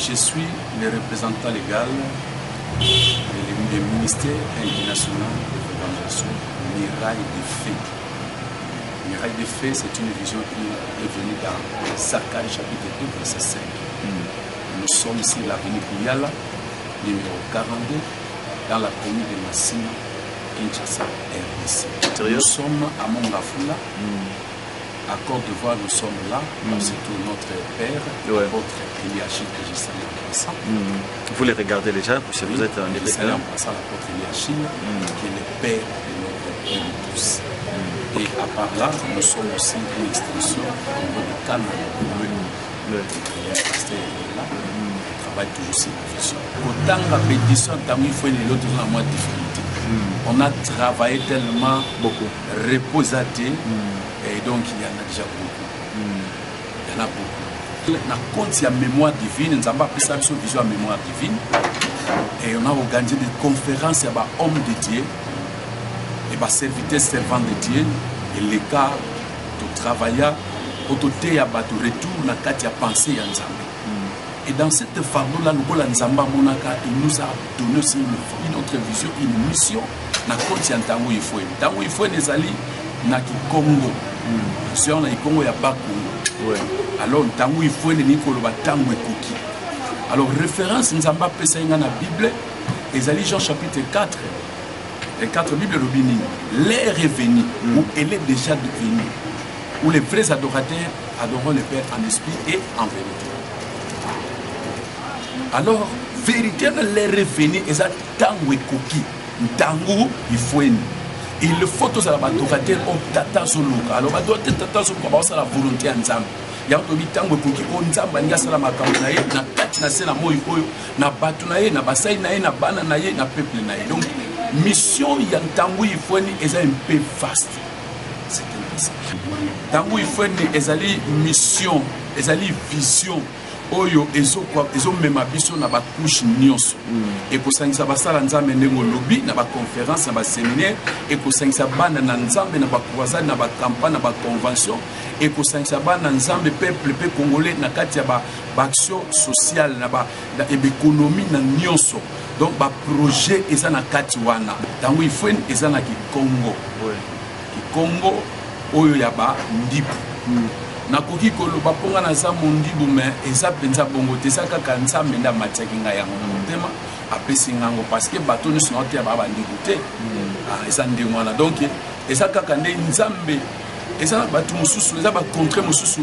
je suis le représentant légal du ministère international de l'évangélisation, Mirail des Faits. Mirail des Faits, c'est une vision qui est venue dans Zacharie chapitre 2, verset 5. Nous sommes ici à l'avenue Kouyala, numéro 42, dans la commune de Massina, Kinshasa, RDC. Nous sommes à Mongafula. À Côte d'Ivoire, nous sommes là, surtout notre père, votre Eliachid que je salue en passant. Vous les regardez déjà, parce que vous êtes un Eliachid en passant, l'apôtre Eliachid, qui est le père de notre pays tous. Et à part là, nous sommes aussi une extension au niveau de Canada. Le pasteur est là, il travaille toujours sur la vision. Autant la pétition, il faut une autre dans moins difficulté. On a travaillé tellement, beaucoup, reposé. Et donc il y en a déjà beaucoup. Il y en a beaucoup. Na compte il y a mémoire divine, nous avons appelé ça vision à mémoire divine. Et on a organisé des conférences avec des hommes de Dieu, et des serviteurs servants de Dieu, et les cas de travailler pour tout retour na kati ya pensée ya Nzambe. Et dans cette fardeau là, nous Nzamba Monaka, il nous a donné aussi une autre vision, une mission. Na compte il y a Tango Ifoué. Tango Ifoué les alliés na Congo. Si on a Congo, il y a pas Congo. Alors, tango il faut les Nicoloba tango et Koki. Alors, référence, nous avons appelé ça dans la Bible, Ésaïe Jean chapitre 4. Les 4 Bibles Robini. L'heure est venue, où elle est déjà devenue, où les vrais adorateurs adoreront le Père en esprit et en vérité. Alors, vérité, l'heure est venue, et ça tango et Koki. Tango, il faut il le faut tous à la adorateur au tata soluka. Alors, adorateur tata soluka, c'est la volonté en Nzambe. Il y a un tango qui on Nzamba n'y a pas la makamanaye, na kati na sena moi oyo, na batu naye, na basai naye, na bana naye, na peuple naye. Donc, mission y a tango il faut ni est un peu vaste. C'est un peu ça. Tango il faut ni ezali mission, ezali vision. Oyo ezo mema biso na ba couche nyonso et ko sangisa basala Nzambe ndengo lobby na ba conférence na ba séminaire et ko sangisa bana na Nzambe na ba croisade na ba campagne na ba convention et ko sangisa bana Nzambe peuple congolais na kati ya ba action sociale na ba économie na nyonso. Donc ba projet eza na kati wana tango ifweni eza na ki Congo oyo ya ba ndipu nakoki koloba ponga na za mondibu me eza penza bongo te saka kanza menda matiaki nga yango motema apesi ngango parce que bato ni sona te ba bandiku te eza ndengwana donc eza kaka nde Nzambe eza bato mususu eza ba contre mususu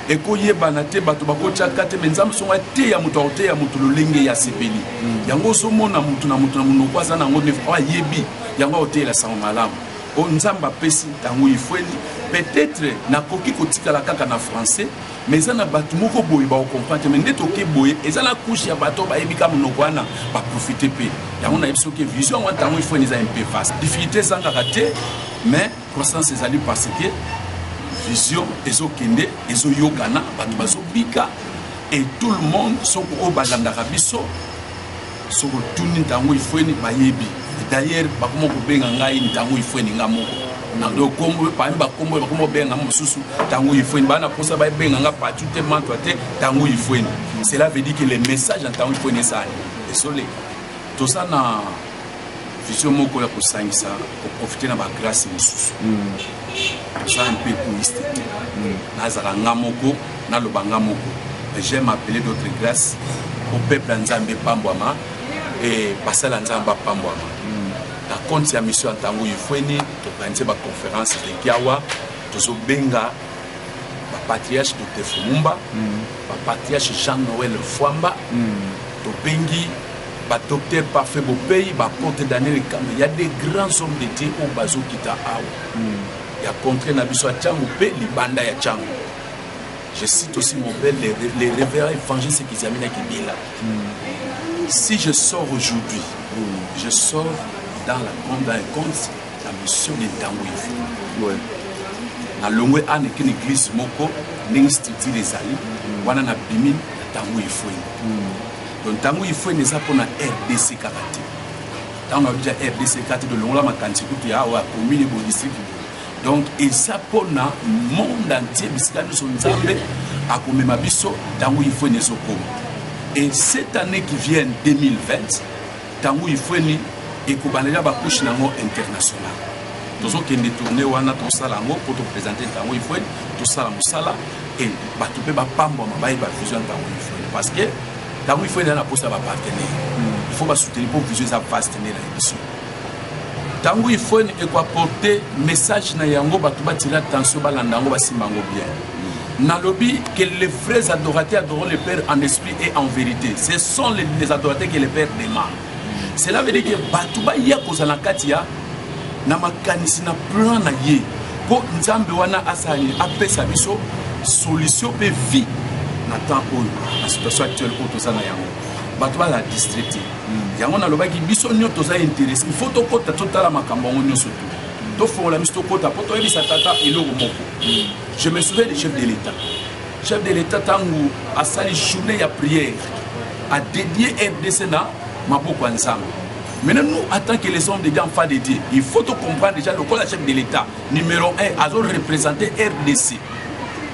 ekoyebana te bato bakotiaka te me Nzambe songa te ya moto te ya moto lolenge ya sepeli yango somona mutu na monoko aza nango ne ayebi yango otela sango malamu o Nzamba pesi tango ifweni peut-être nakoki kotika la kaka na français mais ça na bato moko boye ba comprendre mais ndeto ke boye eza la couche ya bato ba yebika monoko wana ba profiter pe yango na yebiso ke vision wana tango ifweni za un peu vaste difficulté sanga raté mais croissance ezali parce que vision ezokende ezoyokana bato bazobika et tout le monde soko o balandaka biso soko tuni tango ifweni ba yebi. D'ailleurs, bakoma kobenga ngai ntango ifweni nga moko na do kombo pa mba kombo bakoma benga mosusu tango ifweni bana posa ba benga nga patu te manto te tango ifweni. Cela veut dire que le message en tango ifweni ça désolé tout ça na vision moko ya kosangisa pour profiter na ba grâce mosusu ça un peu égoïste na zala nga moko na lobanga moko j'aime appeler d'autres grâces au peuple Nzambe pambwama et passer la Nzamba pambwama. La compte ya mission en tango ifweni to organiser ba conférence de Kiawa to benga ba patriarche Dr Fumumba ba patriarche Jean-Noël Fwamba to bengi ba docteur Parfait Bopei ba porte Daniel Kambe. Il y a des grands hommes de Dieu au bazo kita awa il y a contre na biso changu pe libanda ya changu. Je cite aussi mon père les révérends évangélistes qui amènent qui dit là. Si je sors aujourd'hui, je sors dans un compte la mission de Tango Ifweni. Na longwe ane ken église moko n'institut les alliés wana na bimi Tango Ifweni. Donc Tango Ifweni ça pour na RDC Karate. Dans on déjà RDC Karate de longla makanti kutu ya wa commune bo district. Donc et ça pour na monde entier bisika nous Nzambe akomema biso Tango Ifweni sokoma. Et cette année qui vient, 2020, Tango Ifweni et Koubanéja Bakouche Nango international. Tous ceux qui ont détourné Wana Tosalango pour te présenter Tango Ifweni, Tosala Moussala et Batoupe Bapambo Mabaye Bafusion Tango Ifweni. Parce que Tango Ifweni a posé à partenaire. Il faut soutenir pour que ça fasse tenir l'émission. Tango Ifweni est quoi porter message na yango Batouba tirer attention Balandango Basimango bien. Dans le lobby que les vrais adorateurs adorent le Père en esprit et en vérité. Ce sont les adorateurs que le Père demande. Cela veut dire que Batouba ya kozala katia na makanisi na plan na ye po nzambe wana asali apesa biso solution pe vie na temps oyo la situation actuelle ko tozana yango Batouba la district yango na lobaki biso nyo toza intéressé il faut to kota totala makambo nyo surtout to fo la misto kota po to ebisa tata eloko moko. Je me souviens du chef de l'État. Chef de l'État tangu asali journée ya prière a dédié RDC na maboko ensemble. Maintenant nous en tant que les hommes de Dieu enfants de Dieu, il faut te comprendre déjà le chef de l'État numéro 1 a représenté RDC.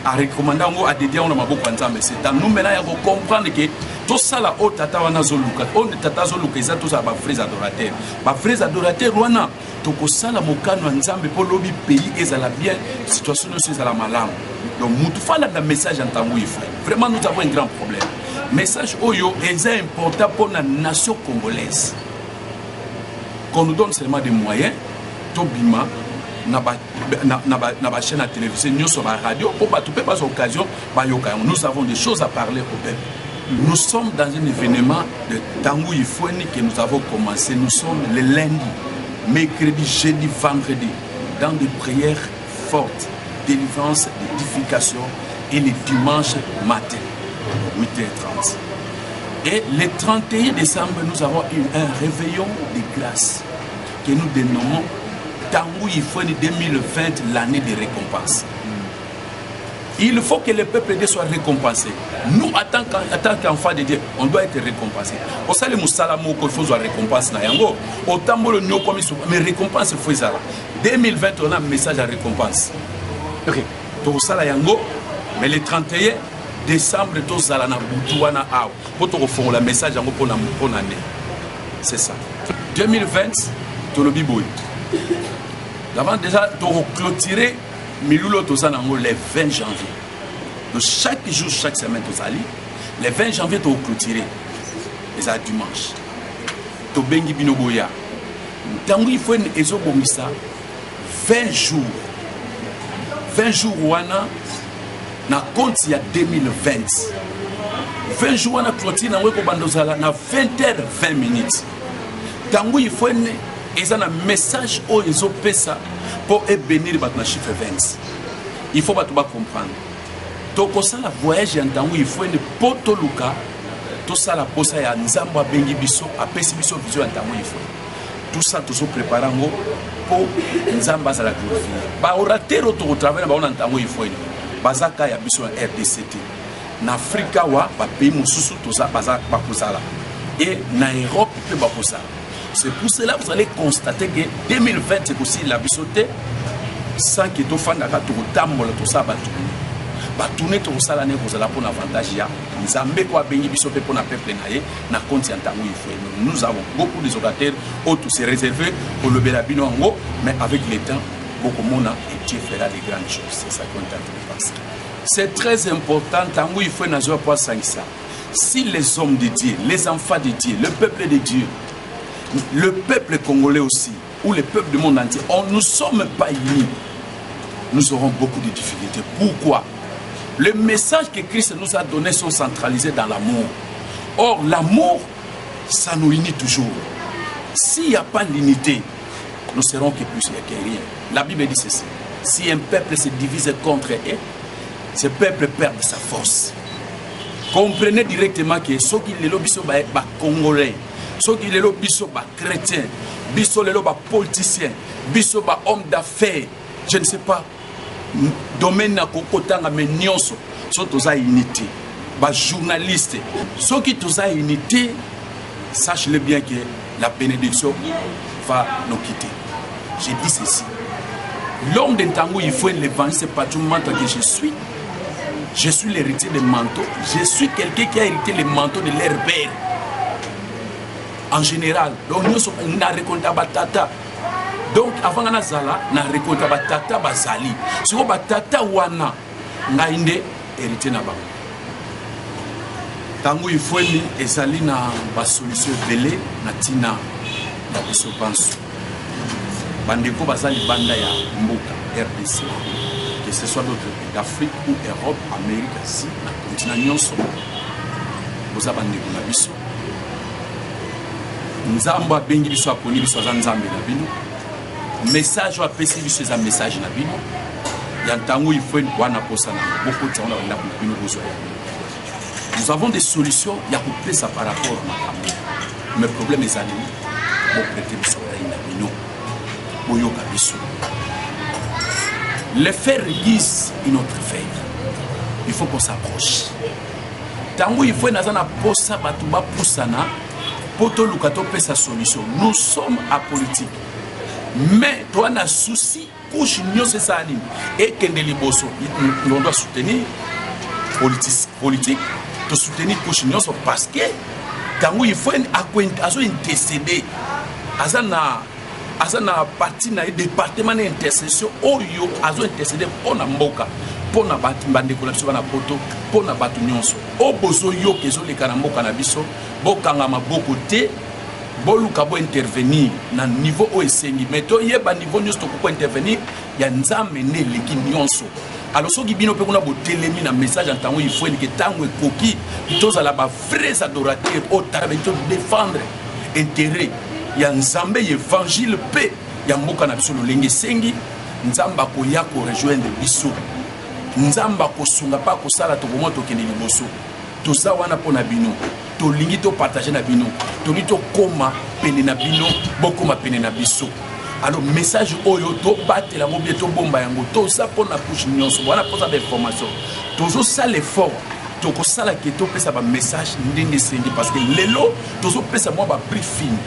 A recommandé à dédier on maboko ensemble. C'est à nous maintenant à comprendre que tout ça là au tata wana zoluka, on tata zoluka ça tous ça ba frères adorateurs. Ba frères adorateurs wana tokosala mokano nzambe po lobi pays ezala bien situation nous ezala malamu. Donc mutu fala da message en tango ifo. Vraiment nous avons un grand problème. Message oyo est important pour la nation congolaise. Qu'on nous donne seulement des moyens tobima na ba chaîne à télévision nous sur la radio pour pas touper pas occasion ba yoka. Nous avons des choses à parler au peuple. Nous sommes dans un événement de Tango Ifweni que nous avons commencé. Nous sommes le lundi, mercredi, jeudi, vendredi, dans des prières fortes, délivrance, d'édification, et les dimanches matin, 8h30. Et le 31 décembre, nous avons eu un réveillon de grâce que nous dénommons Tango Ifweni 2020, l'année des récompenses. Il faut que le peuple de Dieu soit récompensé. Nous, en tant qu'enfants de Dieu, on doit être récompensé. Au sein de Moussalamo, il faut soit récompense. Autant que nous comme mais récompense, il faut ça. 2020, on a un message à récompense. Ok. Pour ça, mais le 31 décembre, tout ça, pour te le message pour l'année. C'est ça. 2020, tout le biboui. D'abord, déjà, pour clôturer. Milulo Tozana le 20 janvier. Donc chaque jour, chaque semaine, Tozali. Le 20 janvier, tu as clôturé. Et ça dimanche. Tu bengi binoboya. Tango il faut une ezobomisa 20 jours. 20 jours wana na compte il y a 2020. 20 jours wana clôture na weko bandozala na 20h20. Tango il faut une message au ezopesa pour bénir le chiffre 20. Il faut comprendre. Donc, ça, la voyage en temps où il faut une potoluka, tout ça, la posa ya nzamba bengi biso, apesi biso vision en temps où il faut. Tout ça, tout ça préparant pour nzamba za la glorifier. Ba orateur au travail ba on en temps où il faut. Bazaka ya biso RDCT. Na Afrika wa ba pays mususu tout ça bazaka ba kozala. Et na Europe pe ba kozala. C'est pour cela que vous allez constater que 2020 c'est aussi la bisoté sans que tout fan d'aka tout tambola tout ça va tourner tout ça l'année vous allez pour l'avantage ya nzambe kwa bengi bisoté pour na peuple naé na compte en temps où il faut. Nous avons beaucoup de orateurs autres se réserver pour le belabino en mais avec le temps beaucoup de monde et Dieu fera de grandes choses. C'est ça qu'on est en train de passer. C'est très important tant où il faut na joie pour ça. Si les hommes de Dieu, les enfants de Dieu, le peuple de Dieu, le peuple congolais aussi, ou le peuple du monde entier, nous ne sommes pas unis, nous aurons beaucoup de difficultés. Pourquoi? Les messages que Christ nous a donnés sont centralisés dans l'amour. Or, l'amour, ça nous unit toujours. S'il n'y a pas l'unité, nous serons que plus que rien. La Bible dit ceci. Si un peuple se divise contre eux, ce peuple perd sa force. Comprenez directement que ceux qui les lobby sont congolais, ceux qui les lobby sont chrétiens, biso les lobby politiciens, biso ba hommes d'affaires, je ne sais pas, domaine na kokotanga mais nyonso, sont tous à unité, ba journalistes, ceux qui tous à unité, sachez-le bien que la bénédiction va nous quitter. J'ai dit ceci. L'homme d'Entango, il faut l'évangile, c'est pas tout le monde que je suis. Je suis l'héritier des manteaux. Je suis quelqu'un qui a hérité les manteaux de leur père. En général, donc nous sommes na batata. Donc avant que nazala, na récolté batata bazali. Si on batata wana, na inde hérité na ba. Tango il faut ni ezali na ba solution belé na tina na biso banso. Bandeko bazali banda ya mboka RDC. Que ce soit d'autres pays d'Afrique ou Europe, Amérique, Asie, na continent nyonso. Boza bandeko na biso. Nzambo abengi biso aponi biso za nzambe na bino. Message wa pesi biso za message na bino. Ya ntango il faut wana posa na beaucoup de temps na bino bozo. Nous avons des solutions, il y a coupé ça par rapport à ma famille. Mais le problème est allé. Bon prêter biso na bino. Boyo ka biso. Les fers guisent une autre fer. Il faut qu'on s'approche. Tango il faut nazana posa batuba pusana. Poto lukato pe sa solution. Nous sommes apolitiques. Mais toi na souci couche nyo c'est ça anime. Et kendeli boso, on doit soutenir politique, de soutenir couche nyo parce que tango il faut azo intercéder. Azana parti na département d'intercession oyo azo intercéder pour na mboka. Pour na bande collapse na poto pour na batu nyonso o bozo yo kezo le kana mboka na biso bokanga maboko te boluka bo intervenir na niveau o esengi meto yeba niveau nyonso ko intervenir ya nzambe ne leki nyonso alors soki bino pe kuna botelemi na message entango il faut que tango ekoki toza la ba vrais adorateurs o tarabe to défendre intérêt ya nzambe évangile pe ya mboka na biso lolenge sengi nzamba ko ya ko rejoindre biso nzamba ko sunga pa ko sala to komo to kende liboso to za wana pona bino to lingi to partager na bino to li to koma pene na bino bokoma pene na biso alors message oyo to batela mo bien to bomba yango to sa pona couche nyonso wana posa ba information to zo sala l'effort to ko sala ke to pesa ba message ndenge sengi parce que lelo to zo pesa mo ba prix fini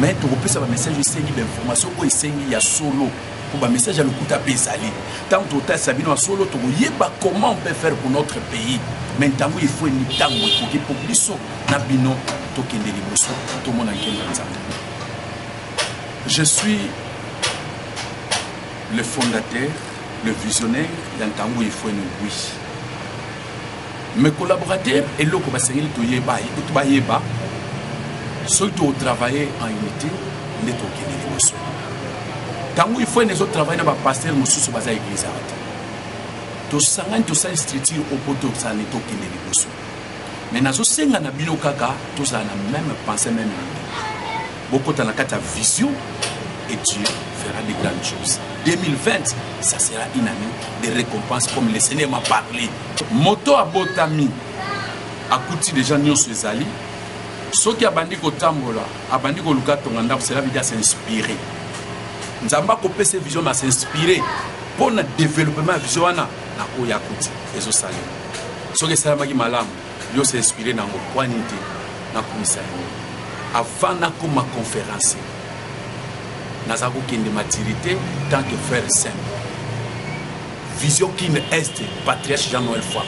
mais to ko pesa ba message sengi ba information ko sengi ya solo pour ba message à l'okuta pesali tant to ta sabino a solo to yeba comment on peut faire pour notre pays maintenant il faut ni tango pour biso na bino to kende liboso to mona nkenda nzambe. Je suis le fondateur, le visionnaire d'Antango il faut oui. Mes collaborateurs et l'autre basengeli to yeba to ba yeba surtout travailler en unité les to kende liboso. Tango il faut les autres travailler dans pasteur mususu baza église arate. To sangani to sa structure au poto ça ne to kende liboso. Mais nazo senga na bino kaka to ça na même pensée même. Beaucoup dans la carte vision et Dieu fera de grandes choses. 2020, ça sera une année de récompenses comme le Seigneur m'a parlé. Moto a botami a couti déjà nyonso ezali. Ce qui a bandi ko tambola, a bandi ko luka tonganda, cela veut dire s'inspirer. Nzamba ko pese vision na s'inspirer pour le développement vision na oya couti ezo sali. Ce que ça m'a dit malamu, yo s'inspirer na ngo kwanité na komisa. Avant na ma conférence, nous avons une maturité tant que frère simple. Vision qui ne est patriarche Jean-Noël Fouam.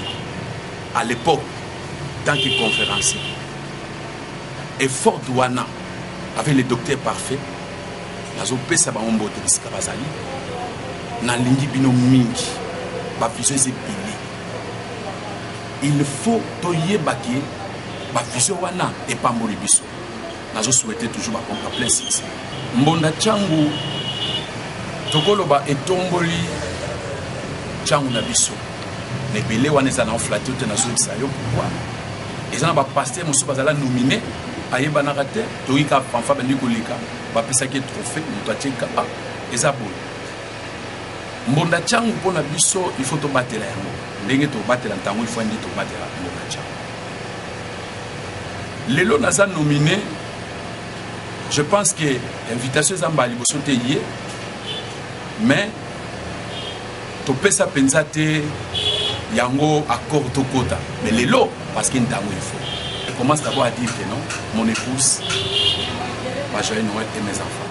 À l'époque, tant que conférencier. Effort douana avec le docteur parfait. Nous avons fait ça dans de Biskabazali. Dans l'indi bino mingi. Ma vision est pili. Il faut toyer baké. Ma vision wana et pas moribiso. Nous souhaitons toujours à plein succès. Mbonda Tchangu, Tokoloba et Tomboli, Tchangu Nabiso. Les bélés ouanés en flatté, ils ont pourquoi ils ont un pasteur, ils sont nominé à Yebanarate, Toika, Fanfa, Benigolika, Bapisaki trophée, Moutacheka, et Zabou. Mbonda Tchangu pour Nabiso, il faut te battre là. Lengue te battre là, il faut te battre là. Mbonda Tchangu. Les lots n'a nominé. Je pense que l'invitation est en bas, mais tu peux ça penser yango accord to kota. Mais les lots, parce qu'il y a un il faut. Je commence d'abord à dire que non, mon épouse va joindre Noël et mes enfants.